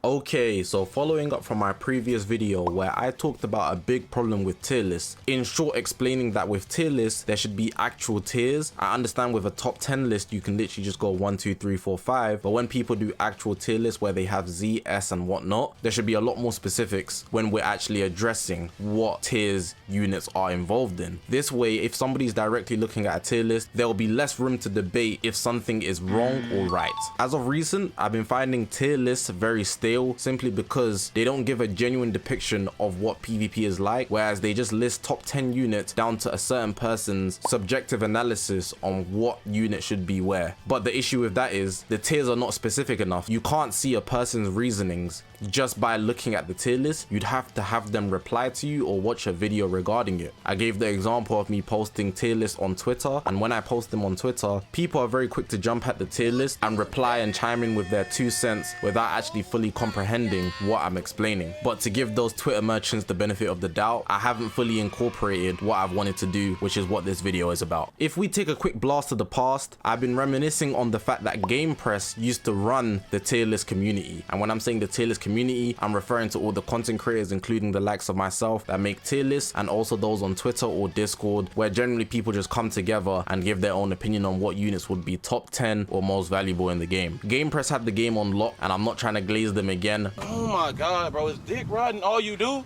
Okay, so following up from my previous video where I talked about a big problem with tier lists, in short explaining that with tier lists there should be actual tiers. I understand with a top 10 list you can literally just go 1, 2, 3, 4, 5, but when people do actual tier lists where they have Z, S and whatnot, there should be a lot more specifics when we're actually addressing what tiers units are involved in. This way, if somebody's directly looking at a tier list, there will be less room to debate if something is wrong or right. As of recent, I've been finding tier lists very stale simply because they don't give a genuine depiction of what PvP is like, whereas they just list top 10 units down to a certain person's subjective analysis on what unit should be where. But the issue with that is the tiers are not specific enough. You can't see a person's reasonings just by looking at the tier list. You'd have to have them reply to you or watch a video regarding it. I gave the example of me posting tier lists on Twitter, and when I post them on Twitter, people are very quick to jump at the tier list and reply and chime in with their 2 cents without actually fully comprehending what I'm explaining. But to give those Twitter merchants the benefit of the doubt, I haven't fully incorporated what I've wanted to do, which is what this video is about. If we take a quick blast to the past, I've been reminiscing on the fact that GamePress used to run the tier list community. And when I'm saying the tier list community, I'm referring to all the content creators, including the likes of myself, that make tier lists, and also those on Twitter or Discord, where generally people just come together and give their own opinion on what units would be top 10 or most valuable in the game. GamePress had the game on lock, and I'm not trying to glaze them again. Oh my god, bro, is dick riding all you do?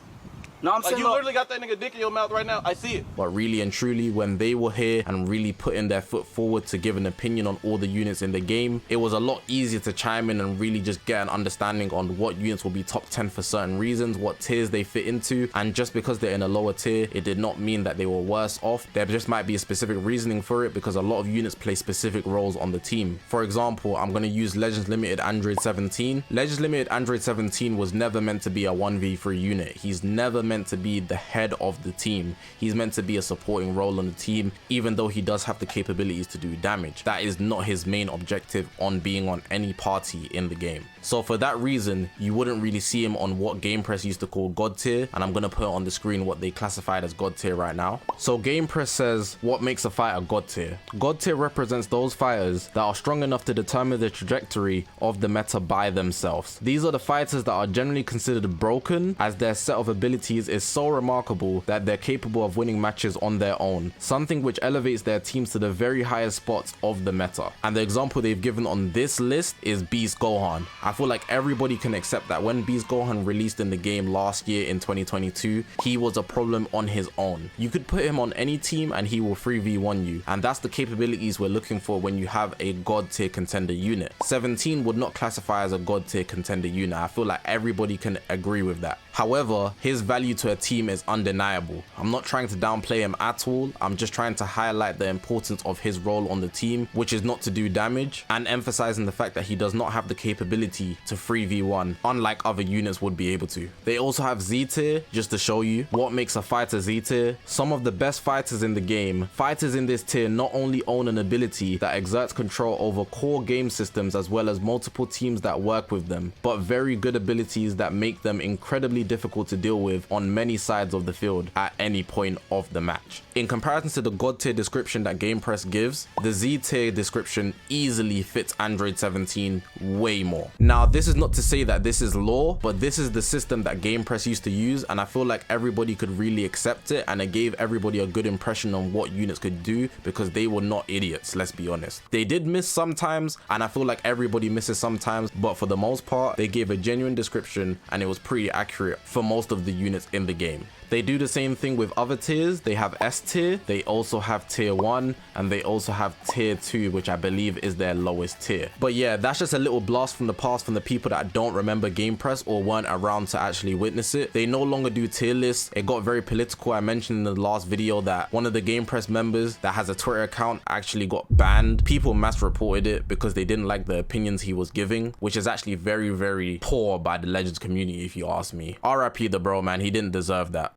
No, I'm like saying you literally got that nigga dick in your mouth right now. I see it. But really and truly, when they were here and really putting their foot forward to give an opinion on all the units in the game, it was a lot easier to chime in and really just get an understanding on what units will be top 10 for certain reasons, what tiers they fit into. And just because they're in a lower tier, it did not mean that they were worse off. There just might be a specific reasoning for it, because a lot of units play specific roles on the team. For example, I'm going to use Legends Limited Android 17. Legends Limited Android 17 was never meant to be a 1v3 unit. He's never meant to be the head of the team. He's meant to be a supporting role on the team, even though he does have the capabilities to do damage. That is not his main objective on being on any party in the game. So for that reason, you wouldn't really see him on what GamePress used to call God tier, and I'm gonna put on the screen what they classified as God tier right now. So GamePress says, what makes a fighter God tier? God tier represents those fighters that are strong enough to determine the trajectory of the meta by themselves. These are the fighters that are generally considered broken, as their set of abilities is so remarkable that they're capable of winning matches on their own, something which elevates their teams to the very highest spots of the meta. And the example they've given on this list is Beast Gohan. I feel like everybody can accept that when Beast Gohan released in the game last year in 2022, he was a problem on his own. You could put him on any team and he will 3v1 you, and that's the capabilities we're looking for when you have a God tier contender unit. 17 would not classify as a God tier contender unit. I feel like everybody can agree with that. However, his value to a team is undeniable. I'm not trying to downplay him at all. I'm just trying to highlight the importance of his role on the team, which is not to do damage, and emphasizing the fact that he does not have the capability to 3v1, unlike other units would be able to. They also have Z tier, just to show you what makes a fighter Z tier. Some of the best fighters in the game. Fighters in this tier not only own an ability that exerts control over core game systems as well as multiple teams that work with them, but very good abilities that make them incredibly difficult to deal with on many sides of the field at any point of the match. In comparison to the God tier description that GamePress gives, the Z tier description easily fits Android 17 way more. Now, this is not to say that this is law, but this is the system that GamePress used to use, and I feel like everybody could really accept it, and it gave everybody a good impression on what units could do, because they were not idiots, let's be honest. They did miss sometimes, and I feel like everybody misses sometimes, but for the most part, they gave a genuine description and it was pretty accurate for most of the units in the game. They do the same thing with other tiers. They have S tier, they also have tier 1, and they also have tier 2, which I believe is their lowest tier. But yeah, that's just a little blast from the past from the people that don't remember GamePress or weren't around to actually witness it. They no longer do tier lists. It got very political. I mentioned in the last video that one of the GamePress members that has a Twitter account actually got banned. People mass reported it because they didn't like the opinions he was giving, which is actually very, very poor by the Legends community if you ask me. RIP the bro, man, he didn't deserve that.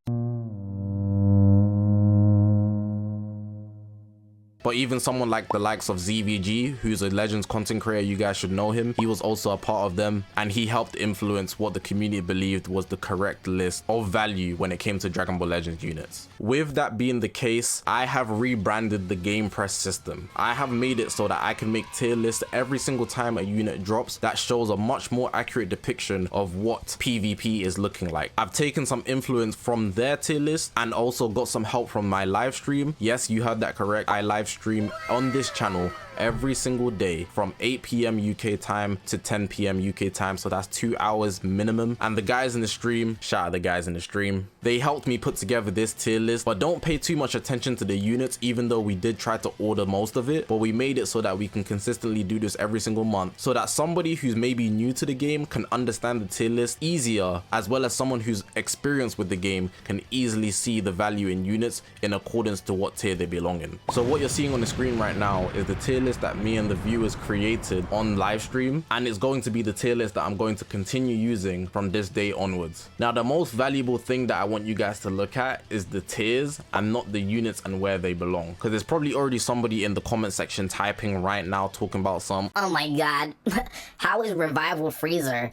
But even someone like the likes of ZVG, who's a Legends content creator, you guys should know him. He was also a part of them, and he helped influence what the community believed was the correct list of value when it came to Dragon Ball Legends units. With that being the case, I have rebranded the game press system. I have made it so that I can make tier lists every single time a unit drops that shows a much more accurate depiction of what PvP is looking like. I've taken some influence from their tier list and also got some help from my live stream. Yes, you heard that correct. I live stream on this channel every single day from 8 p.m. UK time to 10 p.m. UK time, so that's 2 hours minimum. And the guys in the stream, shout out the guys in the stream, they helped me put together this tier list. But don't pay too much attention to the units, even though we did try to order most of it, but we made it so that we can consistently do this every single month, so that somebody who's maybe new to the game can understand the tier list easier, as well as someone who's experienced with the game can easily see the value in units in accordance to what tier they belong in. So what you're seeing on the screen right now is the tier list that me and the viewers created on live stream, and it's going to be the tier list that I'm going to continue using from this day onwards. Now, the most valuable thing that I want you guys to look at is the tiers and not the units and where they belong, because there's probably already somebody in the comment section typing right now talking about some, oh my god, how is Revival Freezer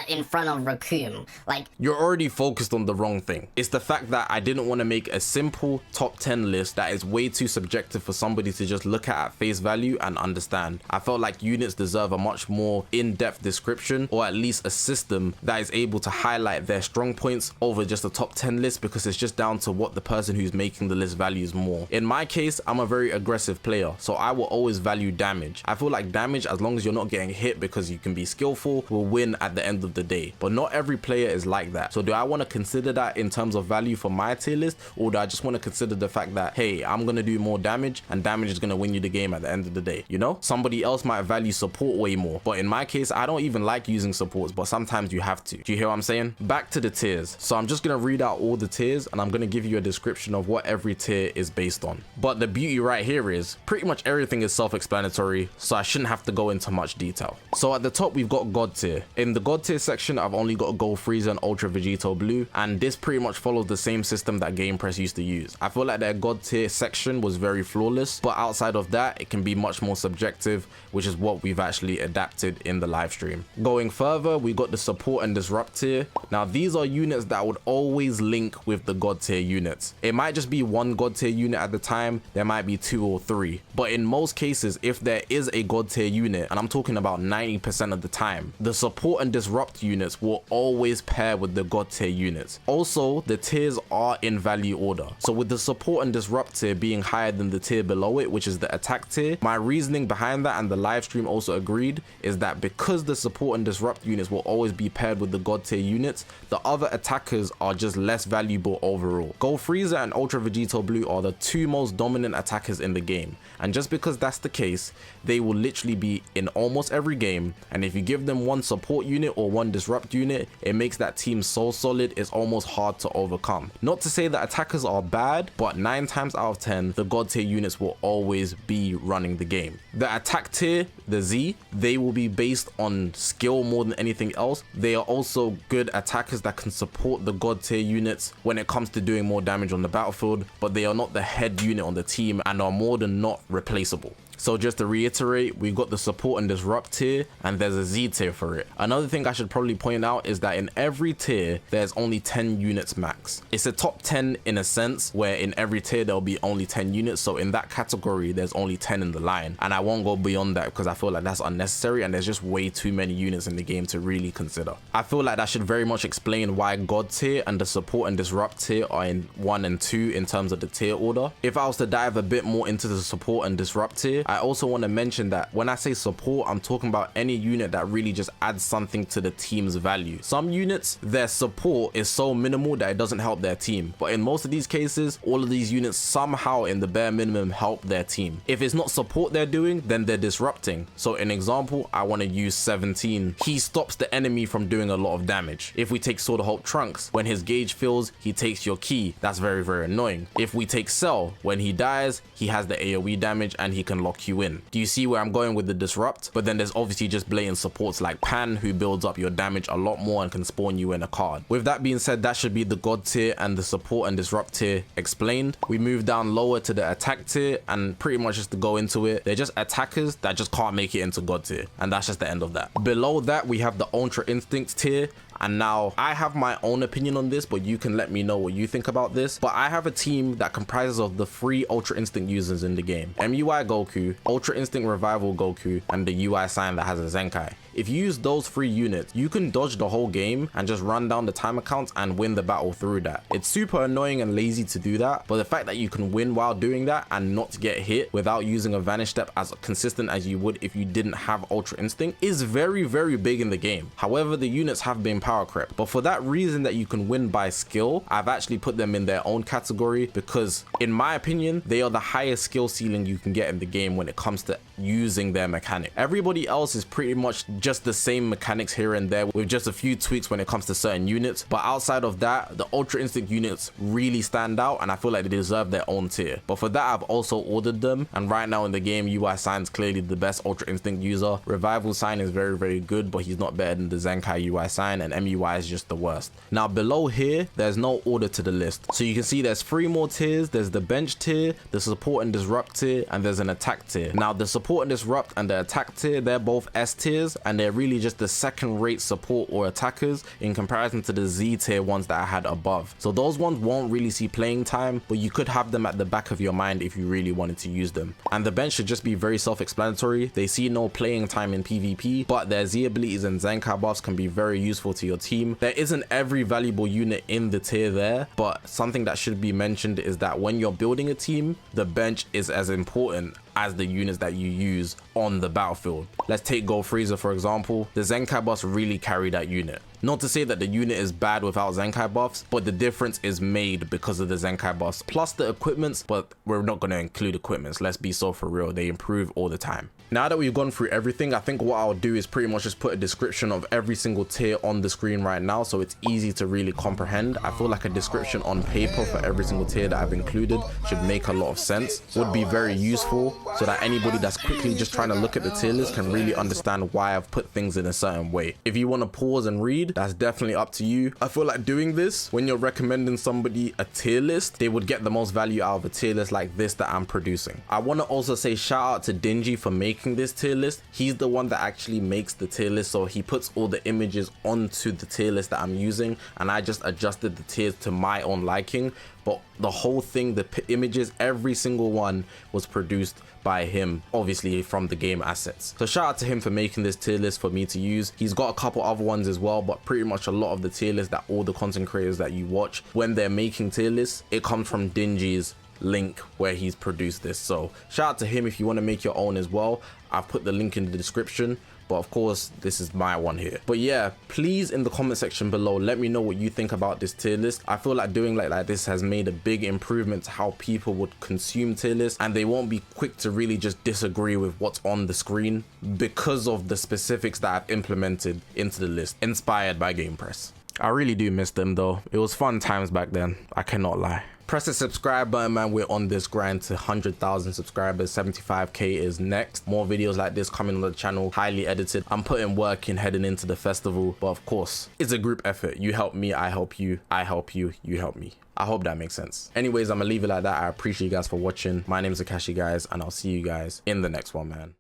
in front of Raccoon? Like, you're already focused on the wrong thing. It's the fact that I didn't want to make a simple top 10 list that is way too subjective for somebody to just look at face value and understand. I felt like units deserve a much more in-depth description, or at least a system that is able to highlight their strong points over just a top 10 list, because it's just down to what the person who's making the list values more. In my case, I'm a very aggressive player, so I will always value damage. I feel like damage, as long as you're not getting hit because you can be skillful, will win at the end of the day. But not every player is like that. So do I want to consider that in terms of value for my tier list, or do I just want to consider the fact that, hey, I'm going to do more damage and damage is going to win you the game at the end of the day? You know, somebody else might value support way more, but in my case, I don't even like using supports, but sometimes you have to. Do you hear what I'm saying? Back to the tiers. So I'm just going to read out all the tiers and I'm going to give you a description of what every tier is based on. But the beauty right here is pretty much everything is self-explanatory, so I shouldn't have to go into much detail. So at the top, we've got God tier. In the God tier section, I've only got Gold Frieza and Ultra Vegito Blue, and this pretty much follows the same system that Game Press used to use. I feel like their God tier section was very flawless, but outside of that, it can be much more subjective, which is what we've actually adapted in the live stream. Going further, we got the Support and Disrupt tier. Now, these are units that would always link with the God tier units. It might just be one God tier unit at the time, there might be 2 or 3, but in most cases, if there is a God tier unit, and I'm talking about 90% of the time, the Support and Disrupt units will always pair with the God tier units. Also, the tiers are in value order. So with the Support and Disrupt tier being higher than the tier below it, which is the Attack tier, my reasoning behind that, and the live stream also agreed, is that because the Support and Disrupt units will always be paired with the God tier units, the other attackers are just less valuable overall. Gold Frieza and Ultra Vegito Blue are the 2 most dominant attackers in the game, and just because that's the case, they will literally be in almost every game, and if you give them one support unit or one disrupt unit, it makes that team so solid it's almost hard to overcome. Not to say that attackers are bad, but 9 times out of 10, the God tier units will always be running the game. The attack tier, the Z, they will be based on skill more than anything else. They are also good attackers that can support the God tier units when it comes to doing more damage on the battlefield, but they are not the head unit on the team and are more than not replaceable. So just to reiterate, we've got the Support and Disrupt tier, and there's a Z tier for it. Another thing I should probably point out is that in every tier, there's only 10 units max. It's a top 10 in a sense, where in every tier, there'll be only 10 units. So in that category, there's only 10 in the line. And I won't go beyond that because I feel like that's unnecessary and there's just way too many units in the game to really consider. I feel like that should very much explain why God tier and the Support and Disrupt tier are in 1 and 2 in terms of the tier order. If I was to dive a bit more into the Support and Disrupt tier, I also want to mention that when I say support, I'm talking about any unit that really just adds something to the team's value. Some units, their support is so minimal that it doesn't help their team, but in most of these cases, all of these units somehow in the bare minimum help their team. If it's not support they're doing, then they're disrupting. So an example, I want to use 17. He stops the enemy from doing a lot of damage. If we take Sword of Hope Trunks, when his gauge fills, he takes your key. That's very, very annoying. If we take Cell, when he dies, he has the AoE damage and he can lock lock you in. Do you see where I'm going with the disrupt? But then there's obviously just blatant supports like Pan, who builds up your damage a lot more and can spawn you in a card. With that being said, that should be the god tier and the support and disrupt tier explained. We move down lower to the attack tier, and pretty much just to go into it, they're just attackers that just can't make it into god tier, and that's just the end of that. Below that, we have the ultra instinct tier. And now I have my own opinion on this, but you can let me know what you think about this. But I have a team that comprises of the 3 Ultra Instinct users in the game: MUI Goku, Ultra Instinct Revival Goku, and the UI sign that has a Zenkai. If you use those 3 units, you can dodge the whole game and just run down the timer counts and win the battle through that. It's super annoying and lazy to do that, but the fact that you can win while doing that and not get hit without using a vanish step as consistent as you would if you didn't have Ultra Instinct is very, very big in the game. However, the units have been power crept, but for that reason that you can win by skill, I've actually put them in their own category because in my opinion, they are the highest skill ceiling you can get in the game when it comes to using their mechanic. Everybody else is pretty much just the same mechanics here and there with just a few tweaks when it comes to certain units, but outside of that, the Ultra Instinct units really stand out and I feel like they deserve their own tier. But for that, I've also ordered them, and right now in the game, UI Sign's clearly the best Ultra Instinct user. Revival Sign is very, very good, but he's not better than the Zenkai UI Sign, and MUI is just the worst. Now below here, there's no order to the list, so you can see there's 3 more tiers. There's the bench tier, the support and disrupt tier, and there's an attack tier. Now the support and disrupt and the attack tier, they're both S tiers, and they're really just the second rate support or attackers in comparison to the Z tier ones that I had above. So those ones won't really see playing time, but you could have them at the back of your mind if you really wanted to use them. And the bench should just be very self-explanatory. They see no playing time in PvP, but their Z abilities and Zenkai buffs can be very useful to your team. There isn't every valuable unit in the tier there, but something that should be mentioned is that when you're building a team, the bench is as important as the units that you use on the battlefield. Let's take Gold Freezer for example. The Zenkai buffs really carry that unit. Not to say that the unit is bad without Zenkai buffs, but the difference is made because of the Zenkai buffs plus the equipments, but we're not going to include equipments. Let's be so for real, they improve all the time. Now that we've gone through everything, I think what I'll do is pretty much just put a description of every single tier on the screen right now so it's easy to really comprehend. I feel like a description on paper for every single tier that I've included should make a lot of sense, would be very useful so that anybody that's quickly just trying to look at the tier list can really understand why I've put things in a certain way. If you want to pause and read, that's definitely up to you. I feel like doing this, when you're recommending somebody a tier list, they would get the most value out of a tier list like this that I'm producing. I want to also say shout out to Dingy for making this tier list. He's the one that actually makes the tier list, so he puts all the images onto the tier list that I'm using, and I just adjusted the tiers to my own liking. But the whole thing, the images, every single one was produced by him, obviously from the game assets. So shout out to him for making this tier list for me to use. He's got a couple other ones as well, but pretty much a lot of the tier lists that all the content creators that you watch, when they're making tier lists, it comes from Dingy's link where he's produced this. So shout out to him if you want to make your own as well. I've put the link in the description, but of course this is my one here. But yeah, please in the comment section below let me know what you think about this tier list. I feel like doing like this has made a big improvement to how people would consume tier lists, and they won't be quick to really just disagree with what's on the screen because of the specifics that I've implemented into the list, inspired by GamePress. I really do miss them though. It was fun times back then, I cannot lie. Press the subscribe button, man. We're on this grind to 100,000 subscribers. 75k is next. More videos like this coming on the channel, highly edited. I'm putting work in heading into the festival, but of course it's a group effort. You help me, I help you, I help you, you help me. I hope that makes sense. Anyways, I'm gonna leave it like that. I appreciate you guys for watching. My name is Zakashi, guys, and I'll see you guys in the next one, man.